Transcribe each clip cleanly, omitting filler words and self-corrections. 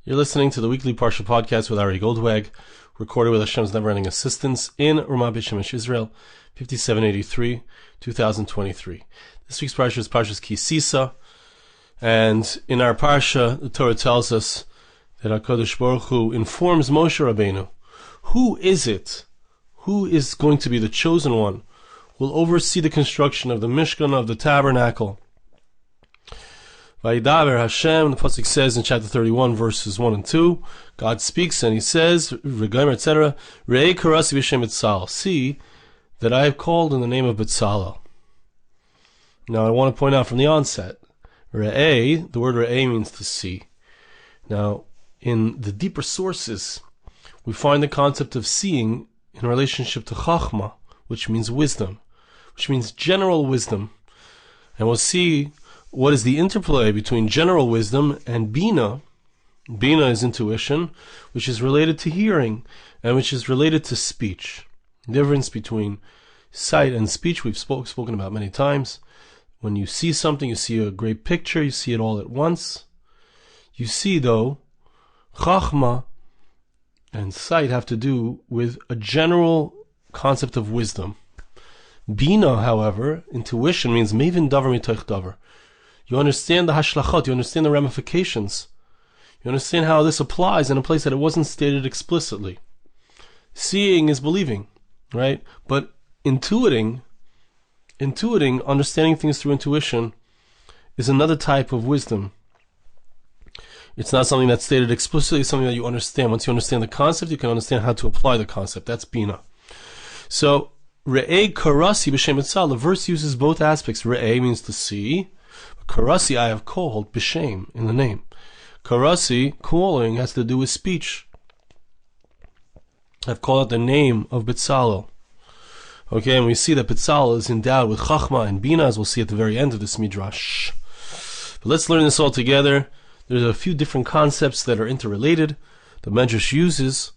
You're listening to the weekly Parsha Podcast with Ari Goldwag, recorded with Hashem's never-ending assistance in Ramat Beit Shemesh, Israel, 5783, 2023. This week's Parsha is Parsha's Sisa, and in our Parsha, the Torah tells us that HaKadosh Baruch Hu informs Moshe Rabbeinu, who is it, who is going to be the chosen one, will oversee the construction of the Mishkan, of the Tabernacle. Vayidaber Hashem, the pasuk says in chapter 31, verses 1 and 2, God speaks and He says, Regamer, etc., Re'ei karasi b'shem Betzalel, see that I have called in the name of Betzalel. Now I want to point out from the onset, Re'ei, the word Re'ei means to see. Now, in the deeper sources, we find the concept of seeing in relationship to Chochma, which means wisdom, which means general wisdom. And we'll see what is the interplay between general wisdom and Binah. Binah is intuition, which is related to hearing, and which is related to speech. The difference between sight and speech we've spoken about many times. When you see something, you see a great picture, you see it all at once. You see, though, Chochma and sight have to do with a general concept of wisdom. Binah, however, intuition, means mevin davar mitoch davar. You understand the hashlachot, you understand the ramifications. You understand how this applies in a place that it wasn't stated explicitly. Seeing is believing, right? But intuiting, understanding things through intuition, is another type of wisdom. It's not something that's stated explicitly, it's something that you understand. Once you understand the concept, you can understand how to apply the concept. That's Binah. So, Re'ei karasi b'shem Betzalel, the verse uses both aspects. Re'ei means to see. Karasi, I have called, b'shem, in the name. Karasi, calling, has to do with speech. I've called out the name of Betzalel. Okay, and we see that Betzalel is endowed with Chochma and Binah, as we'll see at the very end of this midrash. But let's learn this all together. There's a few different concepts that are interrelated. The Medrash uses,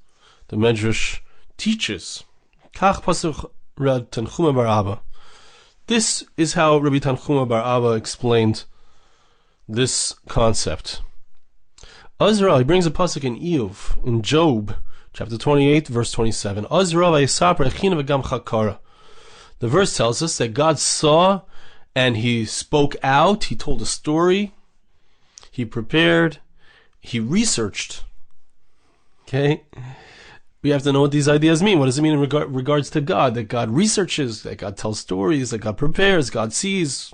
the Medrash teaches. Kach pasuk Reb Tanchuma bar Abba. This is how Rabbi Tanchuma bar Abba explained this concept. Azra, he brings a pasuk in Iyov, in Job, chapter 28, verse 27. Azra v'yisapar echina v'gam chakara. The verse tells us that God saw and He spoke out, He told a story, He prepared, He researched. Okay? We have to know what these ideas mean. What does it mean in regards to God? That God researches, that God tells stories, that God prepares, God sees.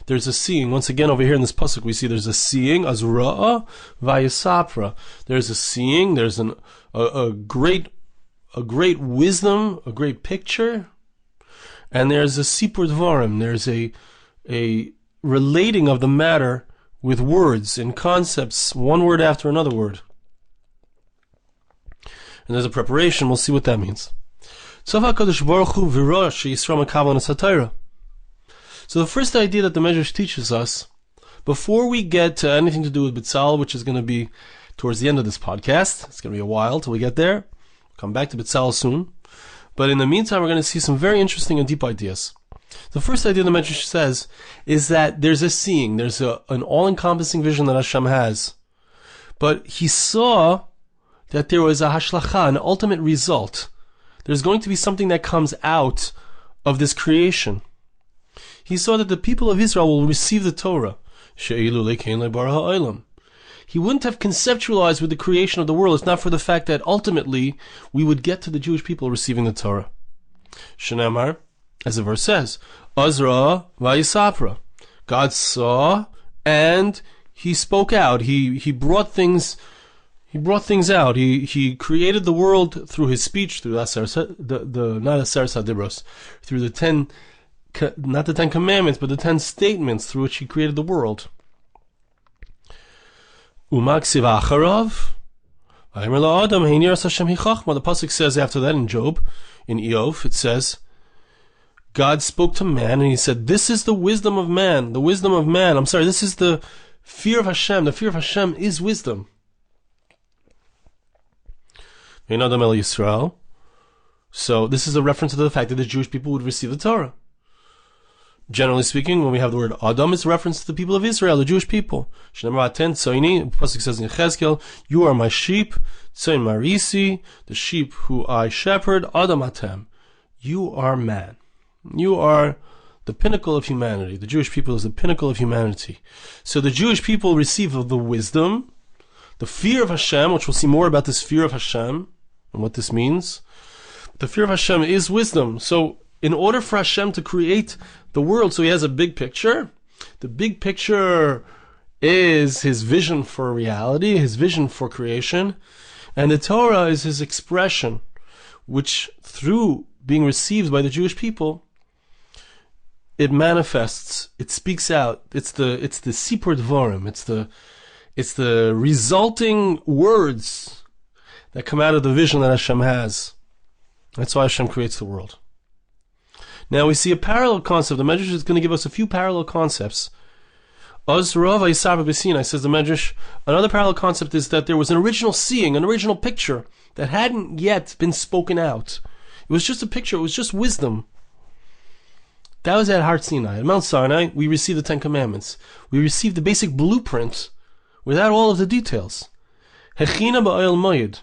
There's a seeing. Once again, over here in this pasuk, we see there's a seeing, azra'a vayisapra. There's a seeing. There's a great wisdom, a great picture, and there's a sipur dvarim. There's a relating of the matter with words and concepts, one word after another word. And there's a preparation. We'll see what that means. So the first idea that the Medrash teaches us, before we get to anything to do with Betzalel, which is going to be towards the end of this podcast, it's going to be a while till we get there. We'll come back to Betzalel soon. But in the meantime, we're going to see some very interesting and deep ideas. The first idea the Medrash says is that there's a seeing, there's an all-encompassing vision that Hashem has. But He saw that there was a hashlacha, an ultimate result. There's going to be something that comes out of this creation. He saw that the people of Israel will receive the Torah. He wouldn't have conceptualized with the creation of the world if not for the fact that ultimately we would get to the Jewish people receiving the Torah. Shenamar, as the verse says, Azra vayisapra. God saw and He spoke out. He brought things out. He created the world through His speech, through not Aseres HaDibros, through the 10, not the 10 commandments, but the 10 statements through which He created the world. Umaksiv acharav, v'amer la'adam hein yiras Hashem hi Chochma. The pasuk says after that in Job, in Iyov, it says, God spoke to man and He said, this is the wisdom of man. The wisdom of man. This is the fear of Hashem. The fear of Hashem is wisdom. So this is a reference to the fact that the Jewish people would receive the Torah. Generally speaking, when we have the word Adam, it's a reference to the people of Israel, the Jewish people. Pasuk says in Yechezkel, you are my sheep, Tzoyin Marisi, the sheep who I shepherd, Adam Atem. You are man. You are the pinnacle of humanity. The Jewish people is the pinnacle of humanity. So the Jewish people receive of the wisdom, the fear of Hashem, which we'll see more about this fear of Hashem and what this means. The fear of Hashem is wisdom. So in order for Hashem to create the world, so he has a big picture. The big picture is his vision for reality, his vision for creation. And the Torah is his expression, which through being received by the Jewish people, it manifests, it speaks out. It's the sipur dvarim. It's the resulting words that come out of the vision that Hashem has. That's why Hashem creates the world. Now we see a parallel concept. The Medrash is going to give us a few parallel concepts. Says the Medrash, another parallel concept is that there was an original seeing, an original picture that hadn't yet been spoken out. It was just a picture, it was just wisdom. That was at Har Sinai. At Mount Sinai, we received the Ten Commandments. We received the basic blueprint without all of the details. Hechina ba'oil moed.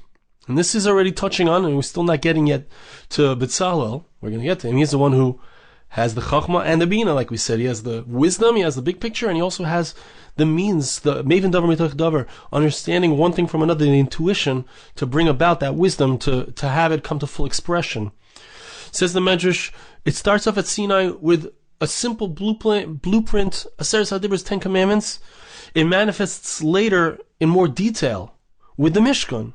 And this is already touching on, and we're still not getting yet to Betzalel. We're going to get to him. He's the one who has the Chochma and the Binah, like we said. He has the wisdom, he has the big picture, and he also has the means, the Maven Davar Mitoch Davar, understanding one thing from another, the intuition to bring about that wisdom, to have it come to full expression. Says the Medrash, it starts off at Sinai with a simple blueprint, Aseret HaDibrus, 10 Commandments. It manifests later in more detail with the Mishkan,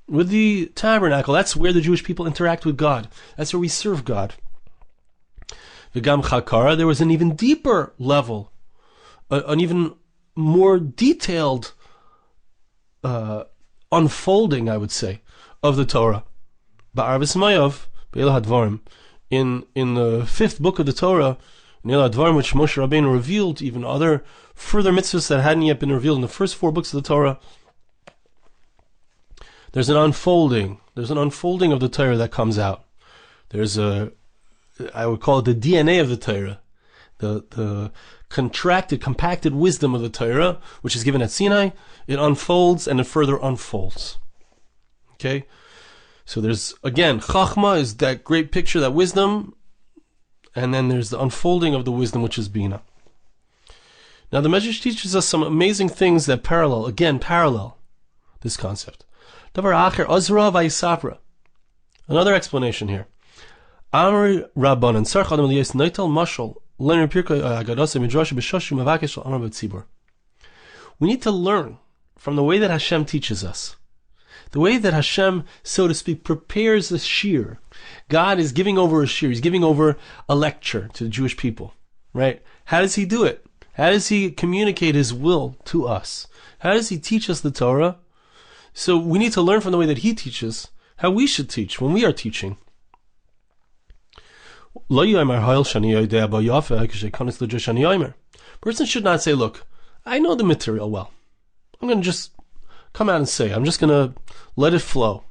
with the Tabernacle. That's where the Jewish people interact with God. That's where we serve God. V'gam Chakara, there was an even deeper level, an even more detailed unfolding, I would say, of the Torah. Ba'arvis Mayav, Be'el HaDvarim, in the fifth book of the Torah, in El HaDvarim, which Moshe Rabbeinu revealed, even other further mitzvahs that hadn't yet been revealed in the first 4 books of the Torah, there's an unfolding. There's an unfolding of the Torah that comes out. There's I would call it the DNA of the Torah, the compacted wisdom of the Torah, which is given at Sinai. It unfolds and it further unfolds. Okay? So there's, again, Chochma is that great picture, that wisdom, and then there's the unfolding of the wisdom, which is Binah. Now the Medrash teaches us some amazing things that parallel this concept. Another explanation here. Amri Rabbanan Sarch Adam Liyos Noitel Mashal Learn Pirkei Agados Midrash B'Shoshu Mavakesh Amar B'Tzibur. We need to learn from the way that Hashem teaches us. The way that Hashem, so to speak, prepares a shir. God is giving over a shir. He's giving over a lecture to the Jewish people. Right? How does he do it? How does he communicate his will to us? How does he teach us the Torah? So we need to learn from the way that he teaches how we should teach when we are teaching. Person should not say, look, I know the material well. I'm going to just come out and say, I'm just going to let it flow.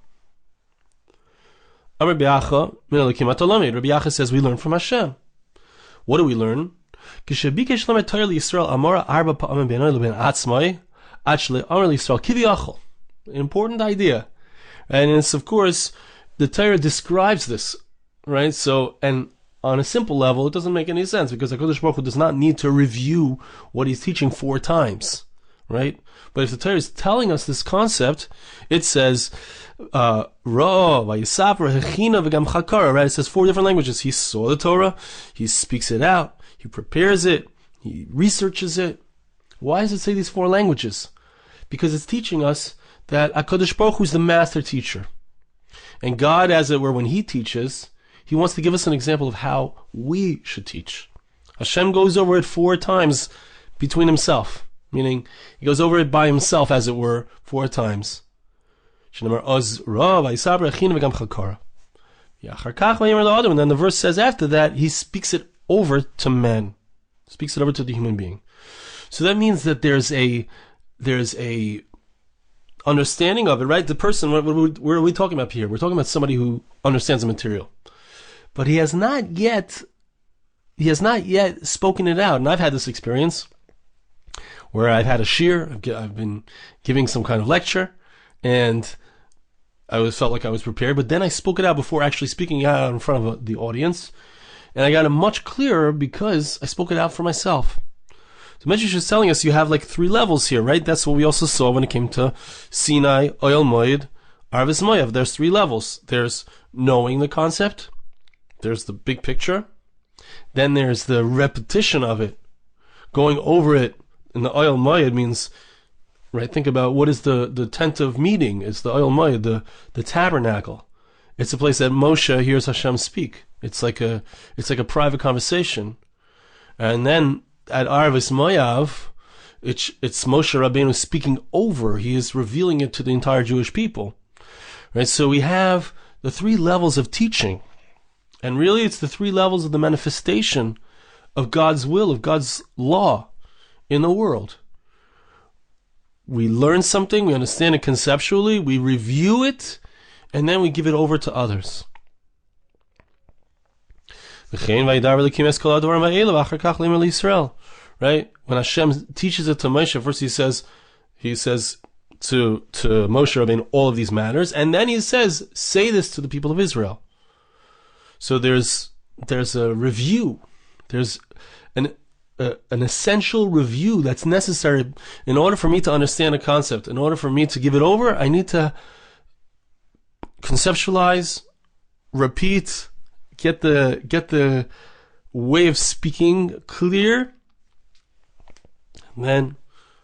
Rabbi Yacha says we learn from Hashem. What do we learn? An important idea. And it's, of course, the Torah describes this, right? So, and on a simple level, it doesn't make any sense because HaKadosh Baruch Hu does not need to review what he's teaching 4 times, right? But if the Torah is telling us this concept, it says, right? It says 4 different languages. He saw the Torah, he speaks it out, he prepares it, he researches it. Why does it say these 4 languages? Because it's teaching us that HaKadosh Baruch Hu is the master teacher. And God, as it were, when he teaches, he wants to give us an example of how we should teach. Hashem goes over it 4 times between himself, meaning he goes over it by himself, as it were, 4 times. And then the verse says after that, he speaks it over to men, speaks it over to the human being. So that means that there's a understanding of it, right? The person, what are we talking about here? We're talking about somebody who understands the material. But he has not yet he has not yet spoken it out. And I've had this experience where I've had a shir, I've been giving some kind of lecture, and I felt like I was prepared, but then I spoke it out before actually speaking out in front of the audience, and I got it much clearer because I spoke it out for myself. So Medrash is telling us you have like 3 levels here, right? That's what we also saw when it came to Sinai, Oyel Moed, Arvis Moav. There's 3 levels. There's knowing the concept, there's the big picture, then there's the repetition of it, going over it. And the Oyel Moed means, right, think about what is the tent of meeting. It's the Oyel Moed, the tabernacle. It's a place that Moshe hears Hashem speak. It's like a private conversation. And then at Arvis Moav, it's Moshe Rabbeinu speaking over. He is revealing it to the entire Jewish people. Right? So we have the 3 levels of teaching. And really it's the 3 levels of the manifestation of God's will, of God's law in the world. We learn something, we understand it conceptually, we review it, and then we give it over to others. Right? When Hashem teaches it to Moshe, first he says to Moshe Rabbeinu all of these matters, and then he says, say this to the people of Israel. So there's a review, there's an essential review that's necessary in order for me to understand a concept. In order for me to give it over, I need to conceptualize, repeat, get the way of speaking clear, and then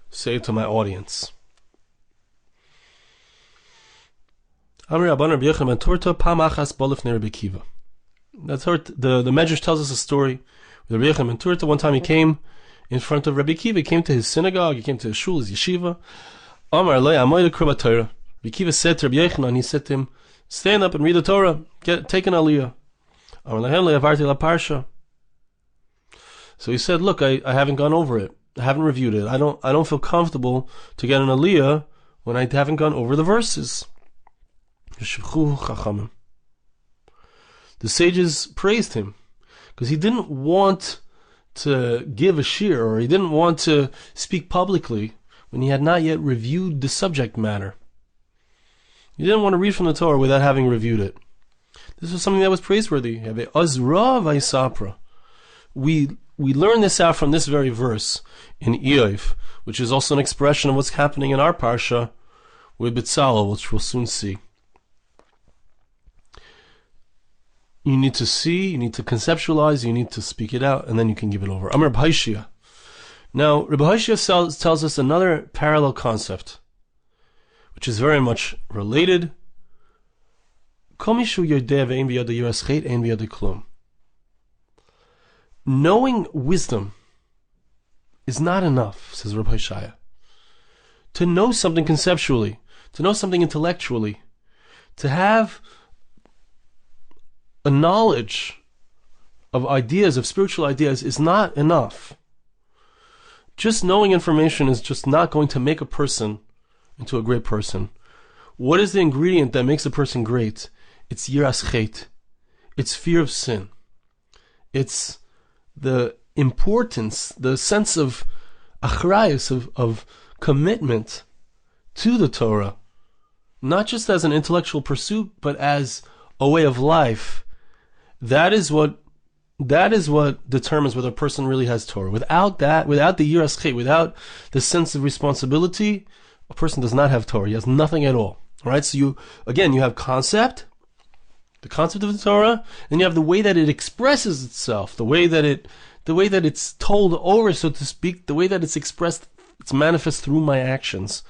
say it to my audience. That's how the Medrash tells us a story. The Rabbi Yocheved ben Turta, one time he came in front of Rabbi Akiva, he came to his synagogue, he came to his shul, his yeshiva. Amar lo amoy lekra Torah. Rabbi Akiva said to Rabbi Yochanan, he said to him, stand up and read the Torah, take an aliyah. Amar lahem lo avarti la parsha. So he said, look, I haven't gone over it, I haven't reviewed it, I don't feel comfortable to get an aliyah when I haven't gone over the verses. The sages praised him, because he didn't want to give a shir, or he didn't want to speak publicly when he had not yet reviewed the subject matter. He didn't want to read from the Torah without having reviewed it. This was something that was praiseworthy. We learn this out from this very verse in Yocheved, which is also an expression of what's happening in our Parsha with Betzalel, which we'll soon see. You need to see, you need to conceptualize, you need to speak it out, and then you can give it over. Amar Rabbi Hoshea. Now, Rabbi Hoshea tells us another parallel concept, which is very much related. Knowing wisdom is not enough, says Rabbi Hoshea. To know something conceptually, to know something intellectually, to have a knowledge of ideas, of spiritual ideas, is not enough. Just knowing information is just not going to make a person into a great person. What is the ingredient that makes a person great? It's Yiras Chet. It's fear of sin. It's the importance, the sense of achrayus, of commitment to the Torah, not just as an intellectual pursuit, but as a way of life. That is what determines whether a person really has Torah. Without that, without the Yiras Chet, without the sense of responsibility, a person does not have Torah. He has nothing at all. All right. So you have concept, the concept of the Torah, and you have the way that it expresses itself, the way that it's told over, so to speak, the way that it's expressed, it's manifest through my actions.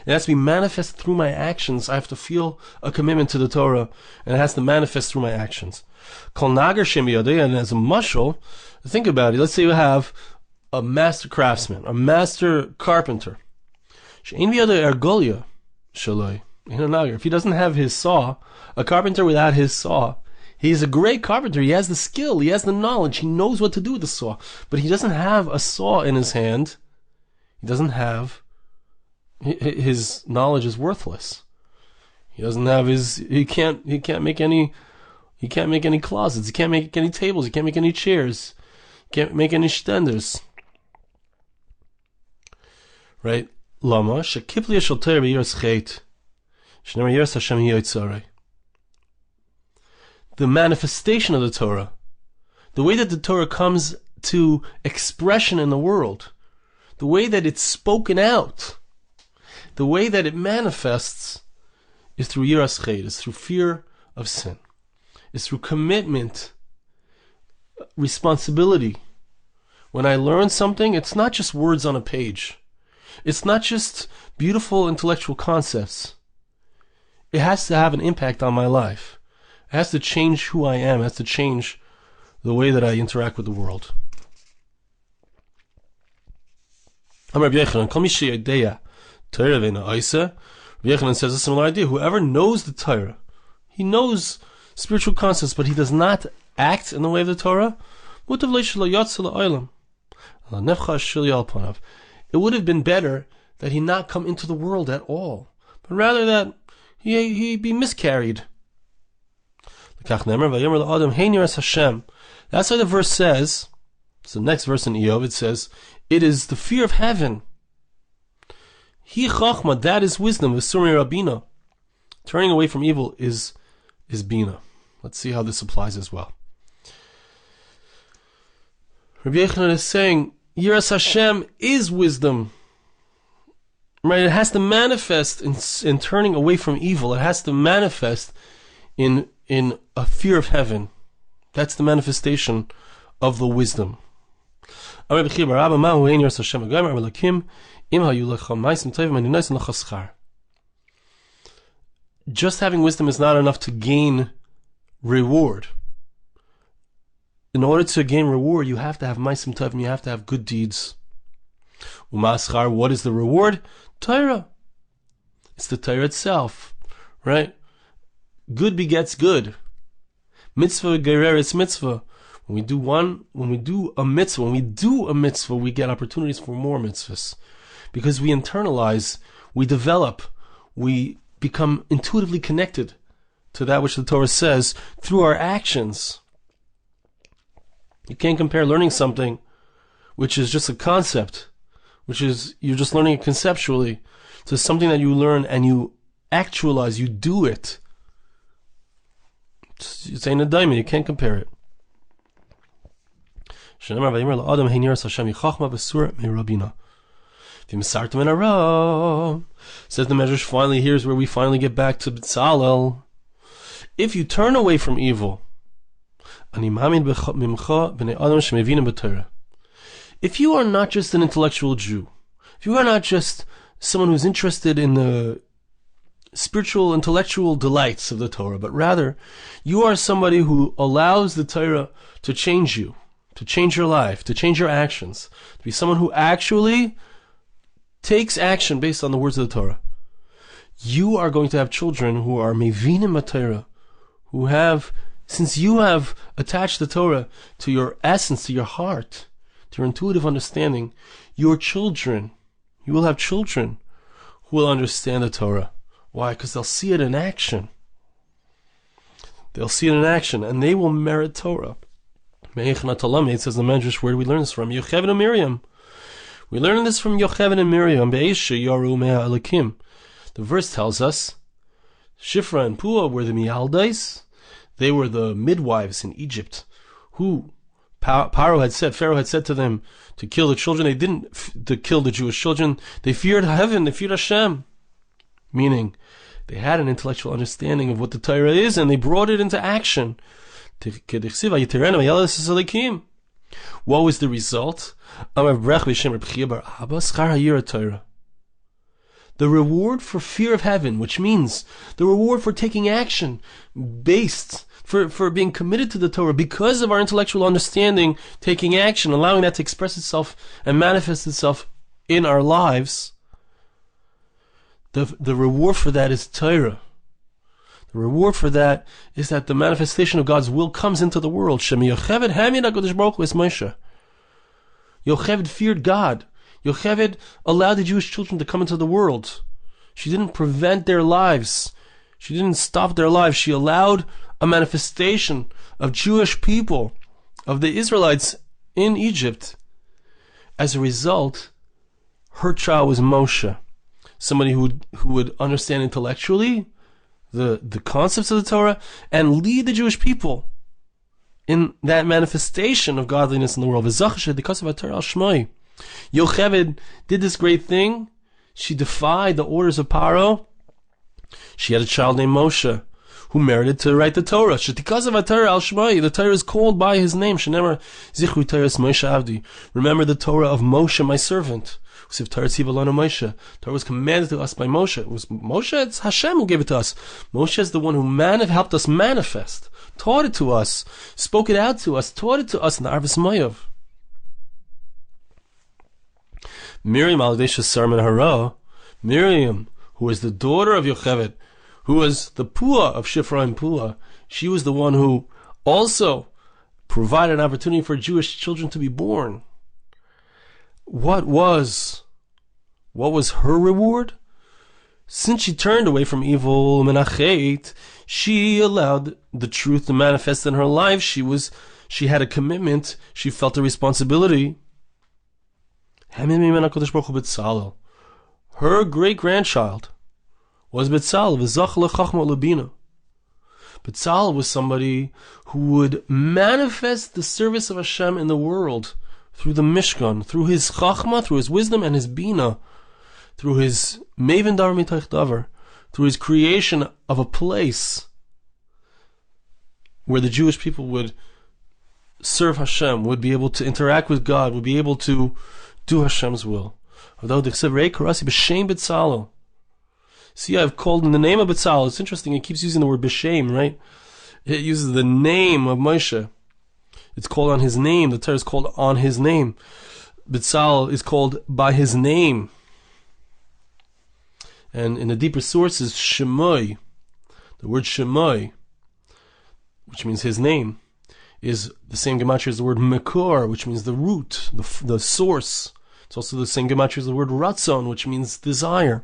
It has to be manifest through my actions. I have to feel a commitment to the Torah, and it has to manifest through my actions. Kol nagar shem biyadei, and as a mashal, think about it. Let's say you have a master craftsman, a master carpenter. She'ein biyadei ergolia shaloi. If he doesn't have his saw, a carpenter without his saw, he's a great carpenter. He has the skill, he has the knowledge, he knows what to do with the saw, but he doesn't have a saw in his hand. He doesn't have, his knowledge is worthless. He doesn't have he can't make any closets, he can't make any tables, he can't make any chairs. Can't make any standards. Right? Lama, shekipli shel Torah Yiras Chet. Shneimar Yiras Hashem Yitzarei. The manifestation of the Torah, the way that the Torah comes to expression in the world, the way that it's spoken out, the way that it manifests is through Yiras Chet, is through fear of sin, is through commitment, responsibility. When I learn something, it's not just words on a page. It's not just beautiful intellectual concepts. It has to have an impact on my life. It has to change who I am. It has to change the way that I interact with the world. Rabbi Yochanan says a similar idea. Whoever knows the Torah, he knows spiritual concepts, but he does not act in the way of the Torah, it would have been better that he not come into the world at all, but rather that he be miscarried. That's why the verse says, it's the next verse in Eov, it says, it is the fear of heaven. He Chochma, that is wisdom. Binah. Turning away from evil is Binah. Let's see how this applies as well. Rabbi Yochanan is saying, Yiras Hashem is wisdom. Right? It has to manifest in turning away from evil. It has to manifest in a fear of heaven. That's the manifestation of the wisdom. Just having wisdom is not enough to gain reward. In order to gain reward, you have to have ma'asim tovim, you have to have good deeds. What is the reward? Torah. It's the Torah itself, right? Good begets good. Mitzvah gereres mitzvah. When we do a mitzvah, we get opportunities for more mitzvahs. Because we internalize, we develop, we become intuitively connected to that which the Torah says through our actions. You can't compare learning something which is just a concept, which is you're just learning it conceptually, to something that you learn and you actualize, you do it. It's ain't a diamond, you can't compare it. Says the Medrash, finally, here's where we finally get back to Betzalel. If you turn away from evil, if you are not just an intellectual Jew, if you are not just someone who's interested in the spiritual, intellectual delights of the Torah, but rather you are somebody who allows the Torah to change you, to change your life, to change your actions, to be someone who actually takes action based on the words of the Torah, you are going to have children who are mevinim Torah, who have, since you have attached the Torah to your essence, to your heart, to your intuitive understanding, your children, you will have children who will understand the Torah. Why? Because they'll see it in action. They'll see it in action, and they will merit Torah. It says the Medrash, where do we learn this from? Yocheved and Miriam. We learn this from Yocheved and Miriam. The verse tells us, Shifra and Puah were the Mialdais. They were the midwives in Egypt, who Pharaoh had said to them to kill the children. They didn't to kill the Jewish children. They feared heaven. They feared Hashem. Meaning, they had an intellectual understanding of what the Torah is, and they brought it into action. What was the result? The reward for fear of heaven, which means the reward for taking action based, for being committed to the Torah because of our intellectual understanding, taking action, allowing that to express itself and manifest itself in our lives. The reward for that is Torah. The reward for that is that the manifestation of God's will comes into the world. Yocheved feared God. Yocheved allowed the Jewish children to come into the world. She didn't prevent their lives. She didn't stop their lives. She allowed a manifestation of Jewish people, of the Israelites in Egypt. As a result, her child was Moshe, somebody who would understand intellectually the concepts of the Torah and lead the Jewish people in that manifestation of godliness in the world. Yocheved did this great thing. She defied the orders of Paro. She had a child named Moshe, who merited to write the Torah. The Torah is called by his name. Remember the Torah of Moshe, my servant. Torah was commanded to us by Moshe. It was Moshe, it's Hashem who gave it to us. Moshe is the one who helped us manifest, taught it to us, spoke it out to us, taught it to us in the Arvis Mayav. Miriam al-Desha Sarman Hara, Miriam, who was the daughter of Yocheved, who was the Pua of Shifra and Pua, she was the one who also provided an opportunity for Jewish children to be born. What was her reward? Since she turned away from evil, menachet, she allowed the truth to manifest in her life. She had a commitment. She felt a responsibility. Her great-grandchild was Betzalel. Betzalel was somebody who would manifest the service of Hashem in the world through the Mishkan, through his Chochma, through his wisdom and his Binah, through his Maven Dar Mitaych Davar, through his creation of a place where the Jewish people would serve Hashem, would be able to interact with God, would be able to do Hashem's will. See, I've called in the name of Betzalel. It's interesting, it keeps using the word B'Shem, right? It uses the name of Moshe. It's called on his name. The Torah is called on his name. Betzalel is called by his name. And in the deeper sources, Shemoi, the word Shemoi, which means his name, is the same gematria as the word Mekor, which means the root, the source. It's also the same gematria as the word Ratzon, which means desire.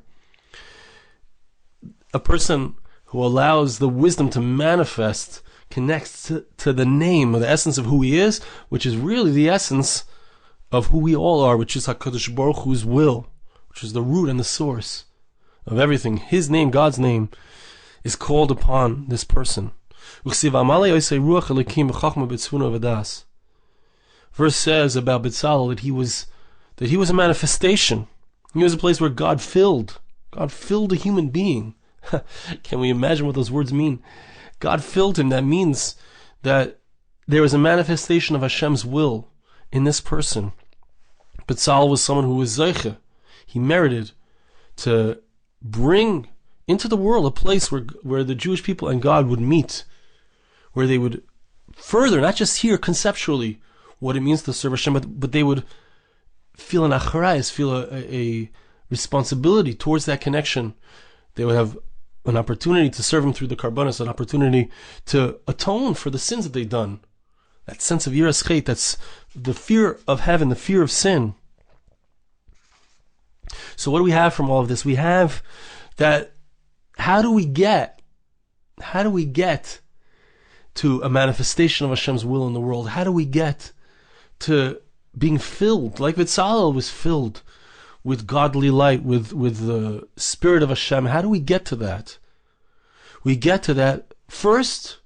A person who allows the wisdom to manifest connects to the name, or the essence of who he is, which is really the essence of who we all are, which is HaKadosh Baruch Hu's will, which is the root and the source of everything. His name, God's name, is called upon this person. Verse says about Betzalel that he was a manifestation. He was a place where God filled a human being. Can we imagine what those words mean? God filled him. That means that there was a manifestation of Hashem's will in this person. Betzalel was someone who was Zeiche. He merited to bring into the world a place where the Jewish people and God would meet, where they would further, not just hear conceptually what it means to serve Hashem, but they would feel an acharayis, feel a responsibility towards that connection. They would have an opportunity to serve him through the karbanos, an opportunity to atone for the sins that they've done. That sense of Yiras Chet, that's the fear of heaven, the fear of sin. So what do we have from all of this? We have that, how do we get to a manifestation of Hashem's will in the world? How do we get to being filled, like Betzalel was filled with godly light, with the Spirit of Hashem? How do we get to that? We get to that first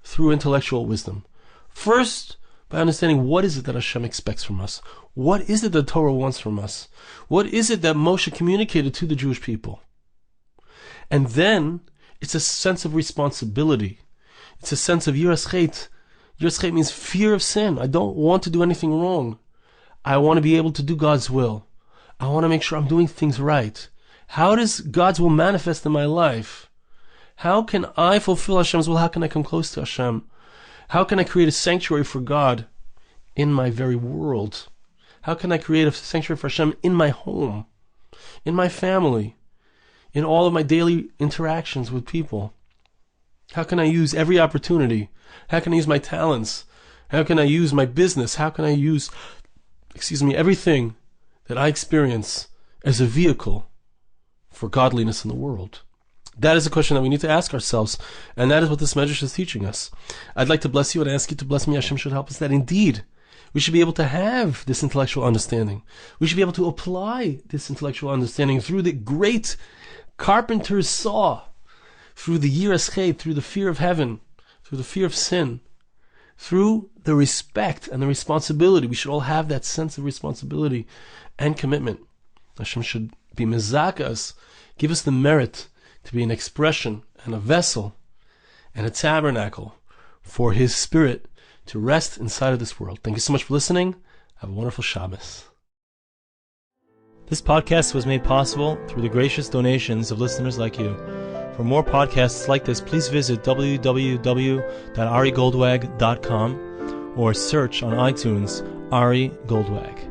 through intellectual wisdom. First, by understanding what is it that Hashem expects from us. What is it that Torah wants from us? What is it that Moshe communicated to the Jewish people? And then, it's a sense of responsibility. It's a sense of Yiras Chet. Yiras Chet means fear of sin. I don't want to do anything wrong. I want to be able to do God's will. I want to make sure I'm doing things right. How does God's will manifest in my life? How can I fulfill Hashem's will? How can I come close to Hashem? How can I create a sanctuary for God in my very world? How can I create a sanctuary for Hashem in my home, in my family, in all of my daily interactions with people? How can I use every opportunity? How can I use my talents? How can I use my business? How can I use, everything that I experience as a vehicle for godliness in the world? That is a question that we need to ask ourselves, and that is what this medrash is teaching us. I'd like to bless you and ask you to bless me. Hashem should help us that indeed We should be able to have this intellectual understanding. We should be able to apply this intellectual understanding through the great carpenter's saw, through the Yiras Chet, through the fear of heaven, through the fear of sin, through the respect and the responsibility. We should all have that sense of responsibility and commitment. Hashem should be mezakas, give us the merit to be an expression and a vessel and a tabernacle for His Spirit to rest inside of this world. Thank you so much for listening. Have a wonderful Shabbos. This podcast was made possible through the gracious donations of listeners like you. For more podcasts like this, please visit www.arigoldwag.com or search on iTunes Ari Goldwag.